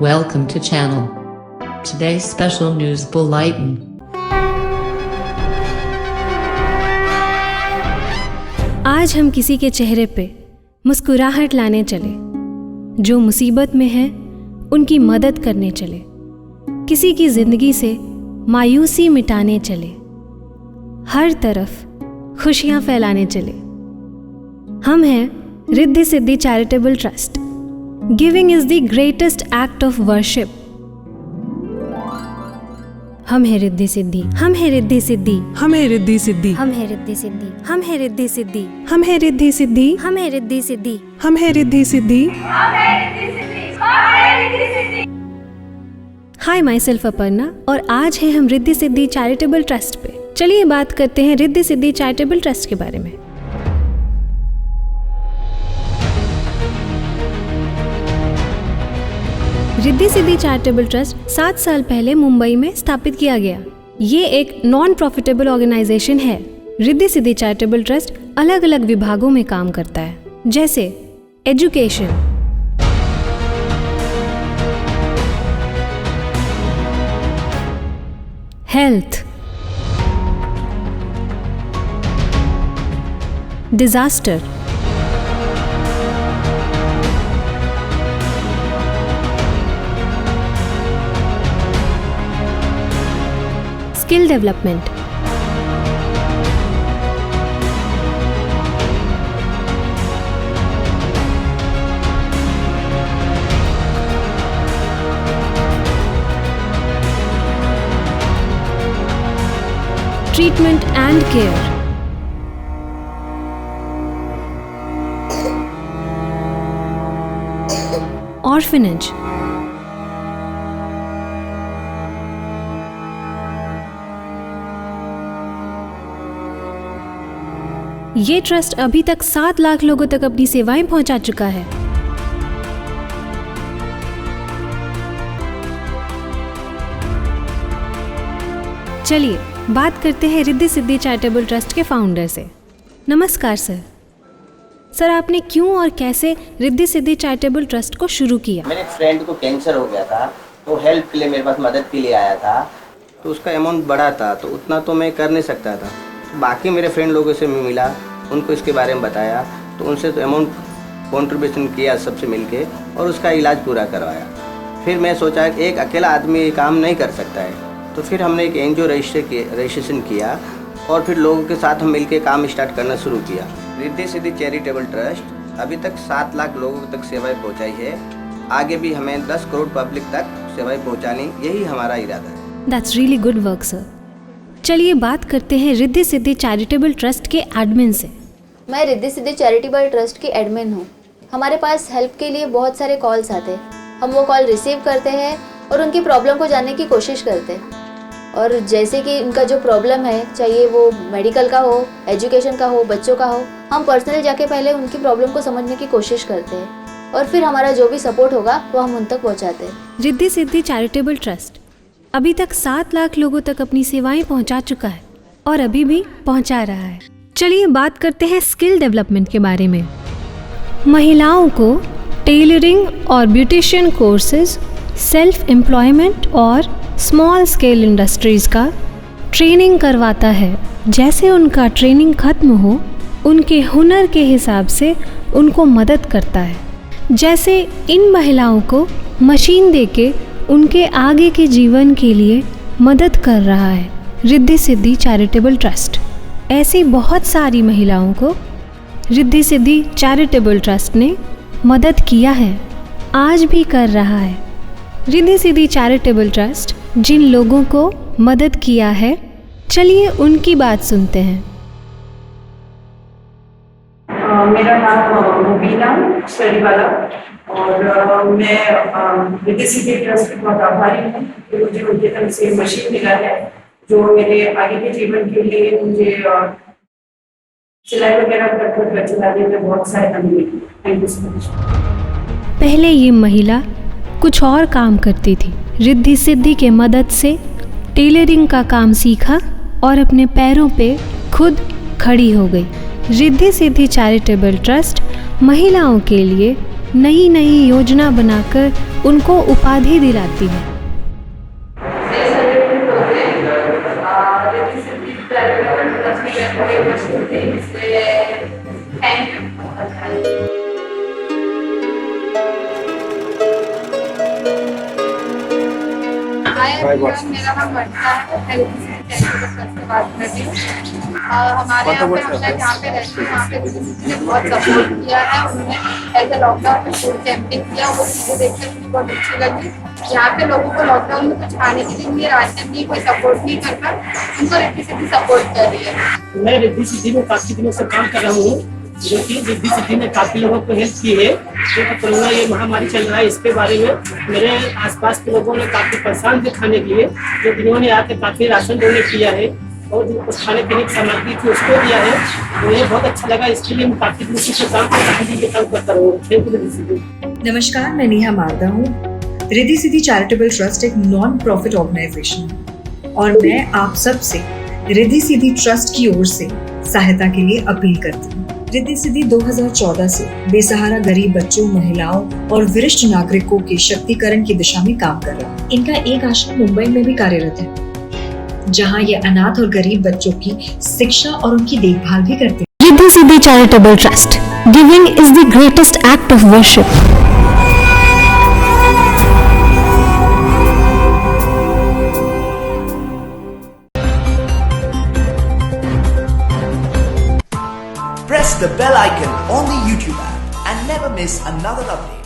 Welcome to channel. Today's special news bulletin. आज हम किसी के चेहरे पे मुस्कुराहट लाने चले, जो मुसीबत में है उनकी मदद करने चले, किसी की जिंदगी से मायूसी मिटाने चले, हर तरफ खुशियां फैलाने चले। हम हैं Riddhi Siddhi charitable trust. Giving is the greatest act of worship. हम हैं रिद्धि सिद्धि, हम हैं रिद्धि सिद्धि, हम है रिद्धि सिद्धि, हम हैं रिद्धि सिद्धि, हम हैं रिद्धि सिद्धि, हम है रिद्धि सिद्धि, हम हैं रिद्धि सिद्धि, हम है रिद्धि सिद्धि। हाय, माई सेल्फ अपर्णा और आज है हम रिद्धि सिद्धि चैरिटेबल ट्रस्ट पे। चलिए बात करते हैं रिद्धि सिद्धि चैरिटेबल ट्रस्ट के बारे में। रिद्धि सिद्धि चैरिटेबल ट्रस्ट 7 साल पहले मुंबई में स्थापित किया गया। ये एक नॉन प्रॉफिटेबल ऑर्गेनाइजेशन है। रिद्धि सिद्धि चैरिटेबल ट्रस्ट अलग अलग विभागों में काम करता है, जैसे education, health, disaster, skill development, treatment and care, orphanage, ये ट्रस्ट अभी तक 7 लाख लोगों तक अपनी सेवाएं पहुंचा चुका है। चलिए बात करते हैं रिद्धि सिद्धि चैरिटेबल ट्रस्ट के फाउंडर से। नमस्कार सर। सर, आपने क्यों और कैसे रिद्धि सिद्धि चैरिटेबल ट्रस्ट को शुरू किया? मेरे फ्रेंड को कैंसर हो गया था, तो हेल्प के लिए मेरे पास मदद के लिए आया था। तो उसका अमाउंट बड़ा था, तो उतना तो मैं कर नहीं सकता था। बाकी मेरे फ्रेंड लोगों से मैं मिला, उनको इसके बारे में बताया, तो उनसे तो अमाउंट कॉन्ट्रीब्यूशन किया सबसे मिलके और उसका इलाज पूरा करवाया। फिर मैं सोचा कि एक अकेला आदमी ये काम नहीं कर सकता है, तो फिर हमने एक एनजीओ रजिस्ट्रेशन किया और फिर लोगों के साथ हम मिलके काम स्टार्ट करना शुरू किया। रिद्धि सिद्धि चैरिटेबल ट्रस्ट अभी तक 7 लाख लोगों तक सेवाएं पहुँचाई है। आगे भी हमें 10 करोड़ पब्लिक तक सेवाएं पहुँचानी, यही हमारा इरादा है। That's really good work sir. चलिए बात करते हैं रिद्धि सिद्धि चैरिटेबल ट्रस्ट के एडमिन से। मैं रिद्धि सिद्धि चैरिटेबल ट्रस्ट की एडमिन हूँ। हमारे पास हेल्प के लिए बहुत सारे कॉल्स आते हैं। हम वो कॉल रिसीव करते हैं और उनकी प्रॉब्लम को जानने की कोशिश करते हैं। और जैसे कि उनका जो प्रॉब्लम है, चाहे वो मेडिकल का हो, एजुकेशन का हो, बच्चों का हो, हम पर्सनली जाके पहले उनकी प्रॉब्लम को समझने की कोशिश करते हैं और फिर हमारा जो भी सपोर्ट होगा वो हम उन तक पहुँचाते हैं। रिद्धि सिद्धि चैरिटेबल ट्रस्ट अभी तक 7 लाख लोगों तक अपनी सेवाएं पहुंचा चुका है और अभी भी पहुंचा रहा है। चलिए बात करते हैं स्किल डेवलपमेंट के बारे में। महिलाओं को टेलरिंग और ब्यूटिशियन कोर्सेज, सेल्फ एम्प्लॉयमेंट और स्मॉल स्केल इंडस्ट्रीज़ का ट्रेनिंग करवाता है। जैसे उनका ट्रेनिंग खत्म हो, उनके हुनर के हिसाब से उनको मदद करता है। जैसे इन महिलाओं को मशीन देके उनके आगे के जीवन के लिए मदद कर रहा है रिद्धि सिद्धि चैरिटेबल ट्रस्ट। ऐसी बहुत सारी महिलाओं को रिद्धि सिद्धि चैरिटेबल ट्रस्ट ने मदद किया है, आज भी कर रहा है। रिद्धि सिद्धि चैरिटेबल ट्रस्ट जिन लोगों को मदद किया है, चलिए उनकी बात सुनते हैं। मेरा नाम मुबीना शरीवाला और मैं रिद्धि सिद्धि ट्रस्ट की बहुत आभारी हूँ कि मुझे उनकी तरफ से मशीन मिला है, जो मेरे आगे के जीवन के लिए मुझे सिलाई वगैरह कर घर चलाने में बहुत सहायता मिली। Thank you so much. पहले ये महिला कुछ और काम करती थी। रिद्धि सिद्धि के मदद से टेलरिंग का काम सीखा और अपने पैरों पे खुद खड़ी हो गई। रिद्धि सिद्धि चैरिटेबल ट्रस्ट महिलाओं के लिए नई नई योजना बनाकर उनको उपाधि दिलाती है। मेरा नाम वर्षा है, बात कर रही हूँ। हमारे यहाँ पे हम लोग यहाँ पे रहते हैं, यहाँ पे ने बहुत सपोर्ट किया है। उन्होंने ऐसे लॉकडाउन में फूड कैंपिंग किया, वो चीज़ें देखकर मुझे बहुत अच्छी लगी। यहाँ पे लोगों को लॉकडाउन में कुछ खाने के लिए नहीं, राशन नहीं, कोई सपोर्ट नहीं करता, उनको रिद्धि सिद्धि सपोर्ट कर रही है। मैं रिद्धि सिद्धि में काफ़ी दिनों से काम कर रहा हूँ, जो कि रिद्धि सिद्धि ने काफ़ी लोगों को हेल्प की है। क्योंकि कोरोना ये महामारी चल रहा है, इसके बारे में मेरे आसपास के लोगों ने काफ़ी परेशान थे खाने के लिए, जो जिन्होंने आकर काफ़ी राशन डोनेट किया है और जो कुछ खाने पीने की सामग्री थी उसको दिया है। तो ये बहुत अच्छा लगा, इसके लिए मैं काफ़ी दिनों से काम करता रहूँ। Thank you Riddhi Siddhi. नमस्कार, मैं नेहा मारदा हूँ। रिद्धि सिद्धि चैरिटेबल ट्रस्ट एक नॉन प्रॉफिट ऑर्गेनाइजेशन है और मैं आप सब से रिद्धि सिद्धि ट्रस्ट की ओर से सहायता के लिए अपील करती हूँ। रिद्धि सिद्धि 2014 से बेसहारा गरीब बच्चों, महिलाओं और वरिष्ठ नागरिकों के शक्तिकरण की दिशा में काम कर रहा है। इनका एक आश्रम मुंबई में भी कार्यरत है, जहाँ ये अनाथ और गरीब बच्चों की शिक्षा और उनकी देखभाल भी करते हैं। Riddhi Siddhi charitable trust, giving is the greatest act of worship. Press the bell icon on the YouTube app and never miss another update.